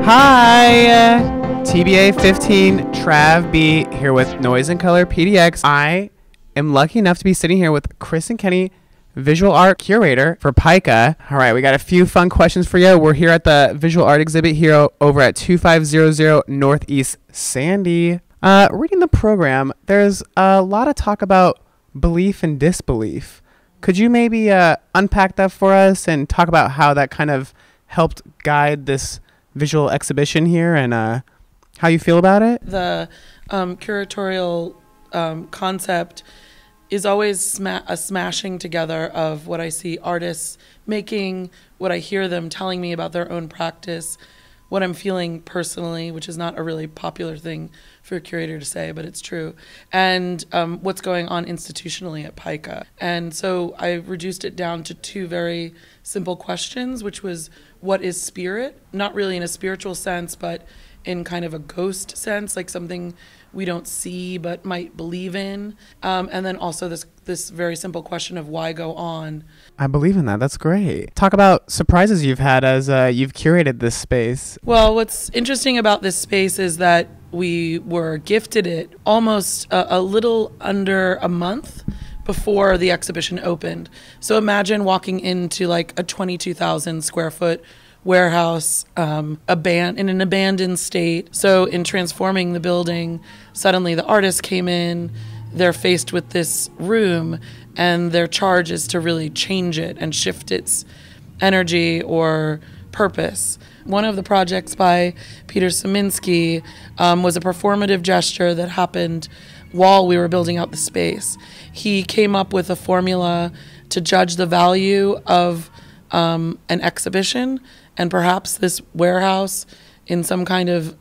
Hi, TBA 15, Trav B here with Noise and Color PDX. I am lucky enough to be sitting here with Kristan Kennedy, visual art curator for Pica. All right, we got a few fun questions for you. We're here at the visual art exhibit here over at 2500 Northeast Sandy. Reading the program, there's a lot of talk about belief and disbelief. Could you maybe unpack that for us and talk about how that kind of helped guide this visual exhibition here and how you feel about it? The curatorial concept is always a smashing together of what I see artists making, what I hear them telling me about their own practice, what I'm feeling personally, which is not a really popular thing for a curator to say, but it's true, and what's going on institutionally at Pica. And so I reduced it down to two very simple questions, which was, what is spirit? Not really in a spiritual sense, but in kind of a ghost sense, like something we don't see but might believe in. And then also this very simple question of why go on? I believe in that. That's great. Talk about surprises you've had as you've curated this space. Well, what's interesting about this space is that we were gifted it almost a little under a month before the exhibition opened. So imagine walking into like a 22,000 square foot warehouse in an abandoned state. So in transforming the building, suddenly the artists came in, they're faced with this room, and their charge is to really change it and shift its energy or purpose. One of the projects by Pierson was a performative gesture that happened while we were building out the space. He came up with a formula to judge the value of an exhibition and perhaps this warehouse in some kind of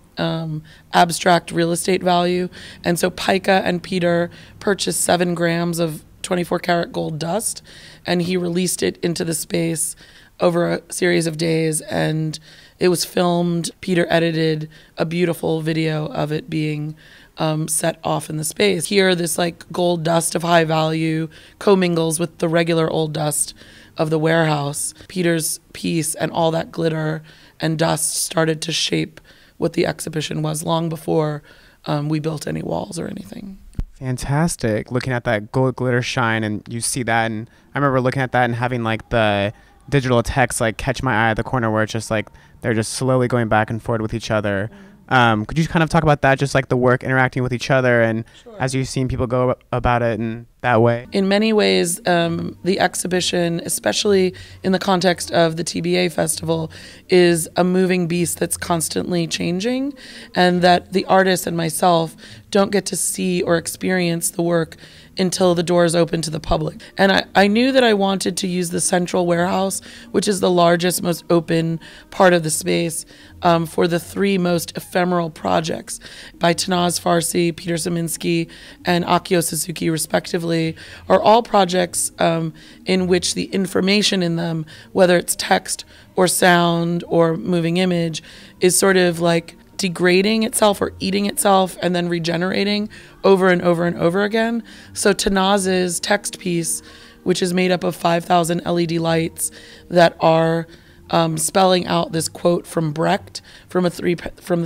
abstract real estate value. And so Pica and Peter purchased 7 grams of 24 karat gold dust, and he released it into the space over a series of days, and it was filmed. Peter edited a beautiful video of it being set off in the space. Here, this like gold dust of high value commingles with the regular old dust of the warehouse. Peter's piece and all that glitter and dust started to shape what the exhibition was long before we built any walls or anything. Fantastic. Looking at that gold glitter shine, and you see that, and I remember looking at that and having like the digital text like catch my eye at the corner where it's just like they're just slowly going back and forth with each other. Could you kind of talk about that, just like the work interacting with each other and Sure. As you've seen people go about it in that way? In many ways, the exhibition, especially in the context of the TBA festival, is a moving beast that's constantly changing, and that the artist and myself don't get to see or experience the work until the doors open to the public. And I knew that I wanted to use the central warehouse, which is the largest, most open part of the space, for the 3 most ephemeral projects by Tanaz Farsi, Peter Szyminski, and Akio Suzuki, respectively, are all projects in which the information in them, whether it's text or sound or moving image, is sort of like degrading itself or eating itself and then regenerating over and over and over again. So Tanaz's text piece, which is made up of 5,000 LED lights that are spelling out this quote from Brecht from the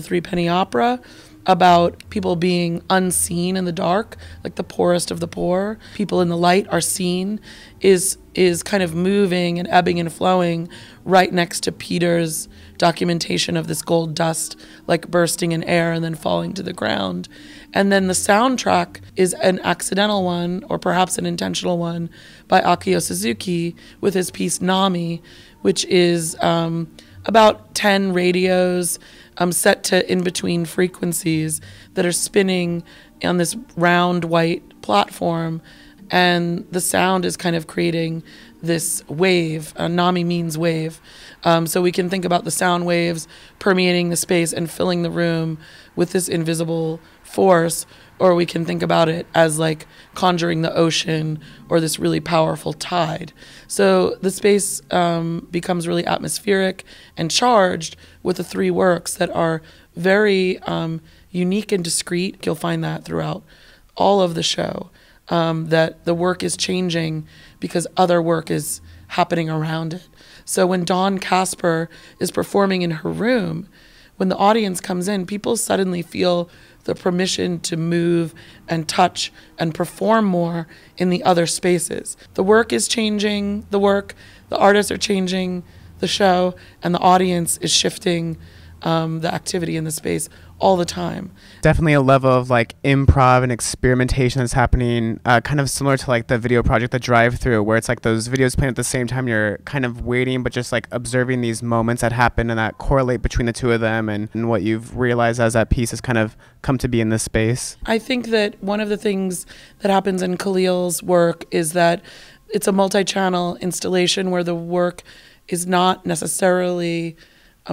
Three Penny Opera about people being unseen in the dark, like the poorest of the poor. People in the light are seen, is kind of moving and ebbing and flowing right next to Peter's documentation of this gold dust like bursting in air and then falling to the ground. And then the soundtrack is an accidental one, or perhaps an intentional one, by Akio Suzuki with his piece Nami, which is about 10 radios set to in-between frequencies that are spinning on this round white platform, and the sound is kind of creating this wave. Nami means wave. So we can think about the sound waves permeating the space and filling the room with this invisible force, or we can think about it as like conjuring the ocean or this really powerful tide. So the space becomes really atmospheric and charged with the 3 works that are very unique and discrete. You'll find that throughout all of the show, that the work is changing because other work is happening around it. So when Dawn Casper is performing in her room, when the audience comes in, people suddenly feel the permission to move and touch and perform more in the other spaces. The work is changing, the artists are changing the show, and the audience is shifting the activity in the space all the time. Definitely a level of like improv and experimentation that's happening, kind of similar to like the video project, the drive-through, where it's like those videos playing at the same time. You're kind of waiting, but just like observing these moments that happen and that correlate between the two of them, and what you've realized as that piece has kind of come to be in this space. I think that one of the things that happens in Khalil's work is that it's a multi-channel installation where the work is not necessarily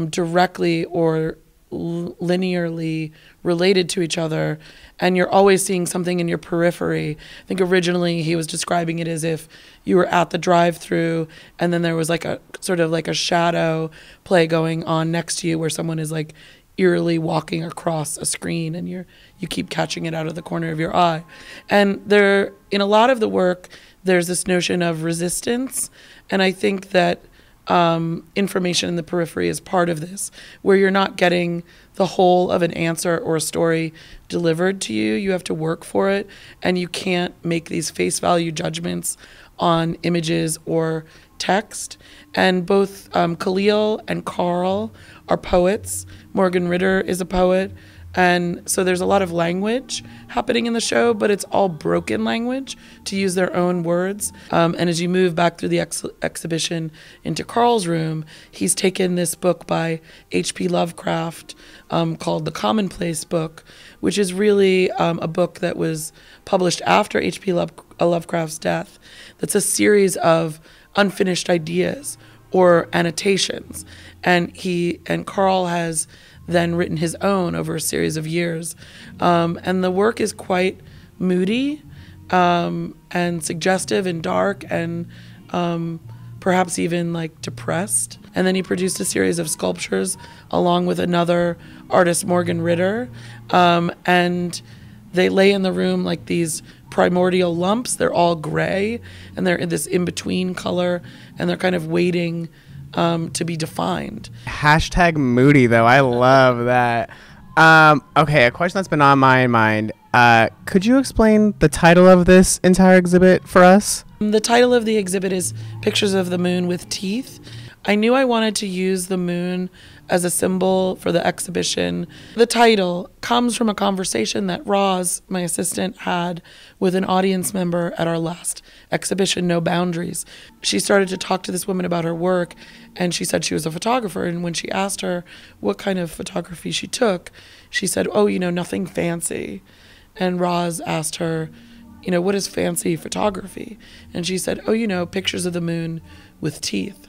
directly or linearly related to each other, and you're always seeing something in your periphery. I think originally he was describing it as if you were at the drive-through and then there was like a sort of like a shadow play going on next to you where someone is like eerily walking across a screen and you keep catching it out of the corner of your eye. And there, in a lot of the work, there's this notion of resistance, and I think that information in the periphery is part of this, where you're not getting the whole of an answer or a story delivered to you. You have to work for it, and you can't make these face value judgments on images or text. And both Khalil and Carl are poets. Morgan Ritter is a poet. And so there's a lot of language happening in the show, but it's all broken language, to use their own words. And as you move back through the exhibition into Carl's room, he's taken this book by H.P. Lovecraft called The Commonplace Book, which is really a book that was published after H.P. Lovecraft's death. That's a series of unfinished ideas or annotations. And Carl has then written his own over a series of years. And the work is quite moody and suggestive and dark and perhaps even like depressed. And then he produced a series of sculptures along with another artist, Morgan Ritter. And they lay in the room like these primordial lumps. They're all gray and they're in this in-between color, and they're kind of waiting to be defined. Hashtag moody, though. I love that. Okay, a question that's been on my mind. Could you explain the title of this entire exhibit for us? The title of the exhibit is Pictures of the Moon with Teeth. I knew I wanted to use the moon as a symbol for the exhibition. The title comes from a conversation that Roz, my assistant, had with an audience member at our last exhibition, No Boundaries. She started to talk to this woman about her work, and she said she was a photographer. And when she asked her what kind of photography she took, she said, oh, nothing fancy. And Roz asked her, what is fancy photography? And she said, oh, pictures of the moon with teeth.